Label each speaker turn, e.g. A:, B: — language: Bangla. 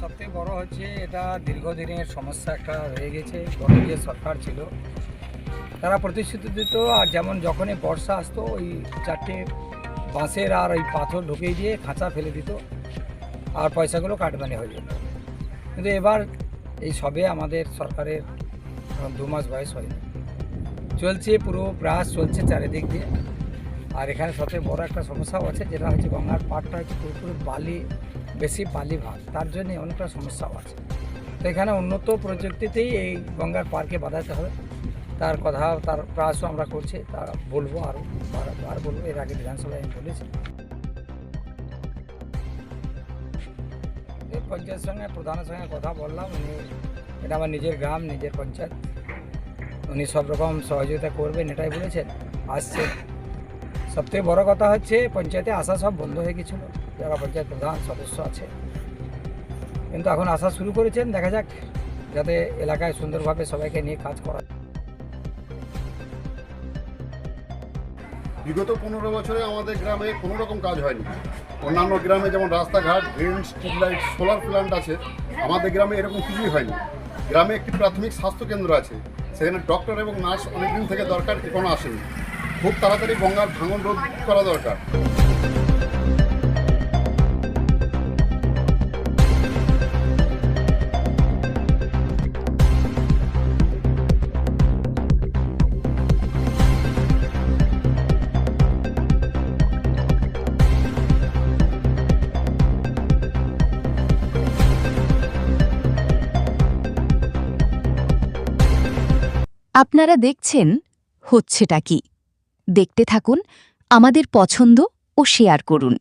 A: সবথেকে বড় হচ্ছে এটা দীর্ঘদিনের সমস্যা একটা রয়ে গেছে। গত যে সরকার ছিল তারা প্রতিশ্রুতি দিত, আর যেমন যখনই বর্ষা আসতো ওই চারটে বাঁশের আর ওই পাথর ঢুকিয়ে দিয়ে খাঁচা ফেলে দিত আর পয়সাগুলো কাটমানি হয়ে যেত। কিন্তু এবার এই সবে আমাদের সরকারের 2 মাস বয়স হয়নি, চলছে পুরো প্রয়াস চলছে চারিদিক দিয়ে। আর এখানে সবথেকে বড় একটা সমস্যাও আছে, যেটা হচ্ছে গঙ্গার পাড়টা হচ্ছে পুরোপুরি বালি, বেশি বালি ভাগ, তার জন্য অনেকটা সমস্যাও আছে। তো এখানে উন্নত প্রযুক্তিতেই এই গঙ্গার পার্কে বাঁধাতে হবে, তার কথা তার প্রয়াসও আমরা করছি, তা বলবো আরও বারবার বলবো। এর আগে বিধানসভায় আমি বলেছি। এই পঞ্চায়েতের সঙ্গে প্রধানের সঙ্গে কথা বললাম, উনি এটা আমার নিজের গ্রাম, নিজের পঞ্চায়েত, উনি সব রকম সহযোগিতা করবেন এটাই বলেছেন, আসছে। সবথেকে বড় কথা হচ্ছে পঞ্চায়েতে আসা সব বন্ধ হয়ে গেছিলো, যারা পঞ্চায়েত প্রধান সদস্য আছে, কিন্তু এখন আসা শুরু করেছেন। দেখা যাক যাতে এলাকায় সুন্দরভাবে সবাইকে নিয়ে কাজ করা।
B: বিগত 15 বছরে আমাদের গ্রামে কোনো রকম কাজ হয়নি। অন্যান্য গ্রামে যেমন রাস্তাঘাট, drain, street light, solar plant আছে, আমাদের গ্রামে এরকম কিছুই হয়নি। গ্রামে একটি প্রাথমিক স্বাস্থ্যকেন্দ্র আছে, সেখানে ডক্টর এবং নার্স অনেকদিন থেকে দরকার, এখনো আসেনি। খুব তাড়াতাড়ি গঙ্গার ভাঙন রোধ করা দরকার।
C: আপনারা দেখছেন হচ্ছেটা কি। দেখতে থাকুন, আমাদের পছন্দ ও শেয়ার করুন।